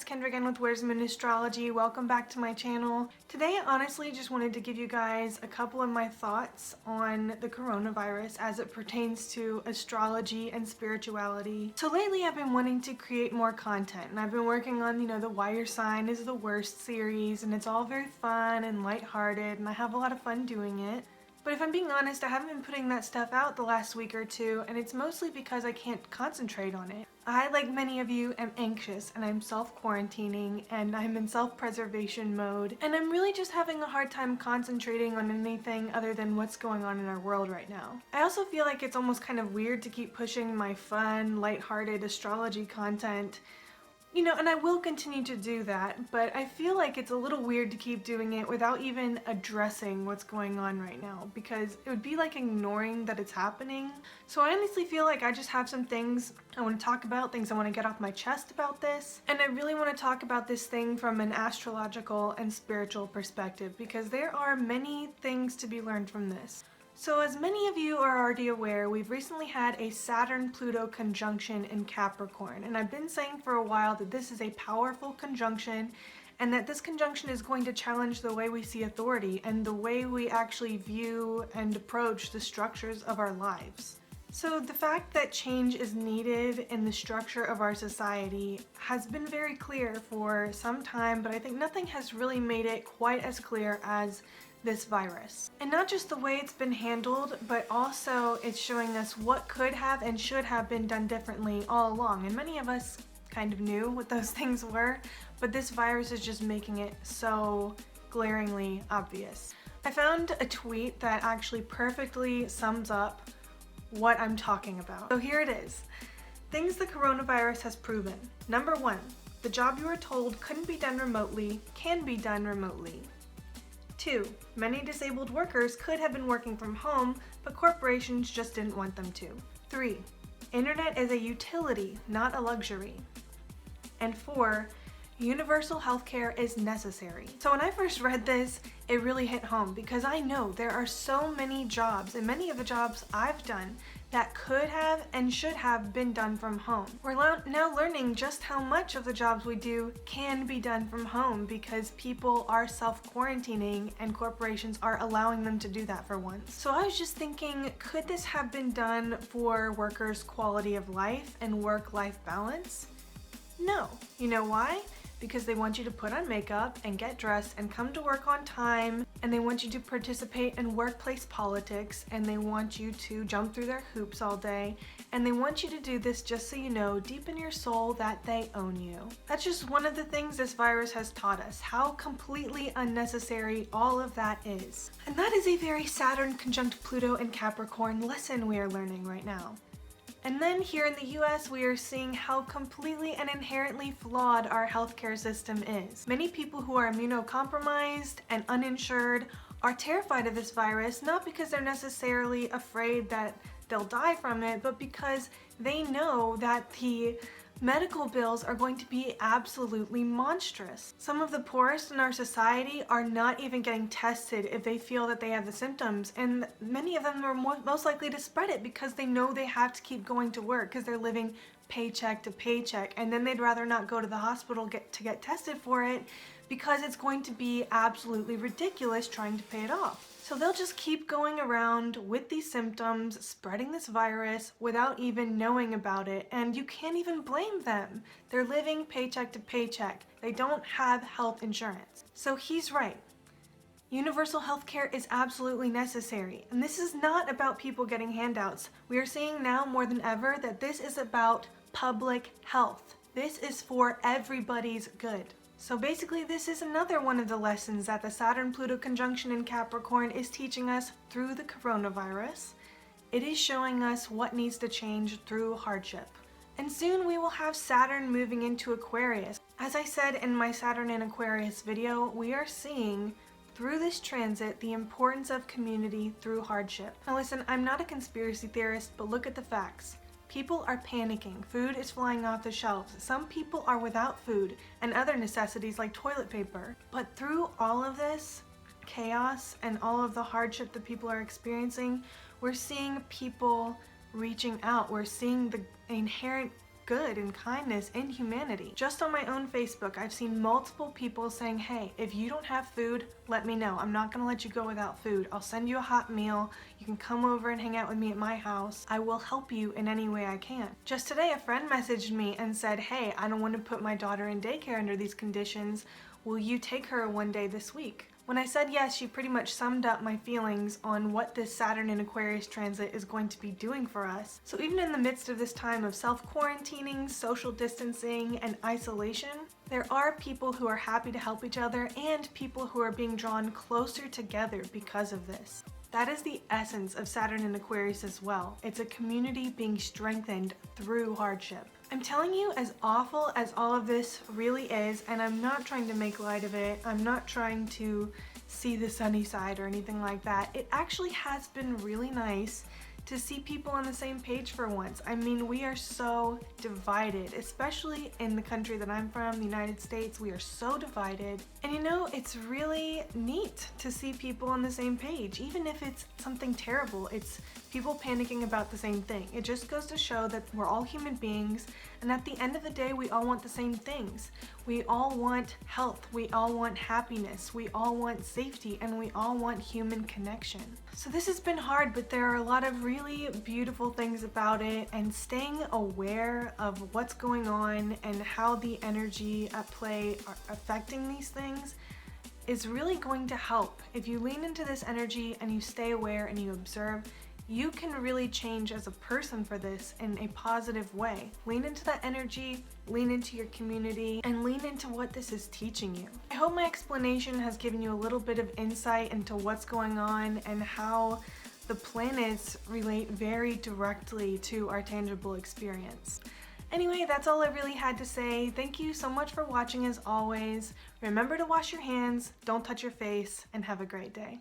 Kendra again with Wisdom in Astrology. Welcome back to my channel. Today I honestly just wanted to give you guys a couple of my thoughts on the coronavirus as it pertains to astrology and spirituality. So lately I've been wanting to create more content, and I've been working on, the Why Your Sign is the Worst series, and it's all very fun and lighthearted, and I have a lot of fun doing it. But if I'm being honest, I haven't been putting that stuff out the last week or two, and it's mostly because I can't concentrate on it. I, like many of you, am anxious, and I'm self-quarantining, and I'm in self-preservation mode, and I'm really just having a hard time concentrating on anything other than what's going on in our world right now. I also feel like it's almost kind of weird to keep pushing my fun, lighthearted astrology content. And I will continue to do that, but I feel like it's a little weird to keep doing it without even addressing what's going on right now, because it would be like ignoring that it's happening. So I honestly feel like I just have some things I want to talk about, things I want to get off my chest about this, and I really want to talk about this thing from an astrological and spiritual perspective, because there are many things to be learned from this. So as many of you are already aware, we've recently had a Saturn-Pluto conjunction in Capricorn, and I've been saying for a while that this is a powerful conjunction and that this conjunction is going to challenge the way we see authority and the way we actually view and approach the structures of our lives. So the fact that change is needed in the structure of our society has been very clear for some time, but I think nothing has really made it quite as clear as this virus. And not just the way it's been handled, but also it's showing us what could have and should have been done differently all along. And many of us kind of knew what those things were, but this virus is just making it so glaringly obvious. I found a tweet that actually perfectly sums up what I'm talking about. So here it is. Things the coronavirus has proven. Number 1, the job you were told couldn't be done remotely can be done remotely. 2, many disabled workers could have been working from home, but corporations just didn't want them to. 3, internet is a utility, not a luxury. And 4, universal healthcare is necessary. So when I first read this, it really hit home, because I know there are so many jobs, and many of the jobs I've done, that could have and should have been done from home. We're now learning just how much of the jobs we do can be done from home because people are self-quarantining and corporations are allowing them to do that for once. So I was just thinking, could this have been done for workers' quality of life and work-life balance? No. You know why? Because they want you to put on makeup and get dressed and come to work on time, and they want you to participate in workplace politics, and they want you to jump through their hoops all day, and they want you to do this just so you know deep in your soul that they own you. That's just one of the things this virus has taught us, how completely unnecessary all of that is. And that is a very Saturn conjunct Pluto and Capricorn lesson we are learning right now. And then here in the US, we are seeing how completely and inherently flawed our healthcare system is. Many people who are immunocompromised and uninsured are terrified of this virus, not because they're necessarily afraid that they'll die from it, but because they know that the medical bills are going to be absolutely monstrous. Some of the poorest in our society are not even getting tested if they feel that they have the symptoms, and many of them are most likely to spread it because they know they have to keep going to work because they're living paycheck to paycheck, and then they'd rather not go to the hospital to get tested for it because it's going to be absolutely ridiculous trying to pay it off. So they'll just keep going around with these symptoms, spreading this virus without even knowing about it, and you can't even blame them. They're living paycheck to paycheck. They don't have health insurance. So he's right. Universal healthcare is absolutely necessary, and this is not about people getting handouts. We are seeing now more than ever that this is about public health. This is for everybody's good. So basically, this is another one of the lessons that the Saturn-Pluto conjunction in Capricorn is teaching us through the coronavirus. It is showing us what needs to change through hardship. And soon we will have Saturn moving into Aquarius. As I said in my Saturn in Aquarius video, we are seeing through this transit the importance of community through hardship. Now listen, I'm not a conspiracy theorist, but look at the facts. People are panicking. Food is flying off the shelves. Some people are without food and other necessities like toilet paper. But through all of this chaos and all of the hardship that people are experiencing, we're seeing people reaching out. We're seeing the inherent good and kindness in humanity. Just on my own Facebook, I've seen multiple people saying, hey, if you don't have food, let me know. I'm not gonna let you go without food. I'll send you a hot meal. You can come over and hang out with me at my house. I will help you in any way I can. Just today, a friend messaged me and said, hey, I don't want to put my daughter in daycare under these conditions. Will you take her one day this week? When I said yes, she pretty much summed up my feelings on what this Saturn in Aquarius transit is going to be doing for us. So even in the midst of this time of self-quarantining, social distancing, and isolation, there are people who are happy to help each other and people who are being drawn closer together because of this. That is the essence of Saturn in Aquarius as well. It's a community being strengthened through hardship. I'm telling you, as awful as all of this really is, and I'm not trying to make light of it, I'm not trying to see the sunny side or anything like that, it actually has been really nice to see people on the same page for once. I mean, we are so divided, especially in the country that I'm from, the United States. We are so divided. And you know, it's really neat to see people on the same page, even if it's something terrible. It's people panicking about the same thing. It just goes to show that we're all human beings, and at the end of the day, we all want the same things. We all want health, we all want happiness, we all want safety, and we all want human connection. So this has been hard, but there are a lot of really beautiful things about it, and staying aware of what's going on and how the energy at play are affecting these things is really going to help. If you lean into this energy and you stay aware and you observe, you can really change as a person for this in a positive way. Lean into that energy, lean into your community, and lean into what this is teaching you. I hope my explanation has given you a little bit of insight into what's going on and how the planets relate very directly to our tangible experience. Anyway, that's all I really had to say. Thank you so much for watching as always. Remember to wash your hands, don't touch your face, and have a great day.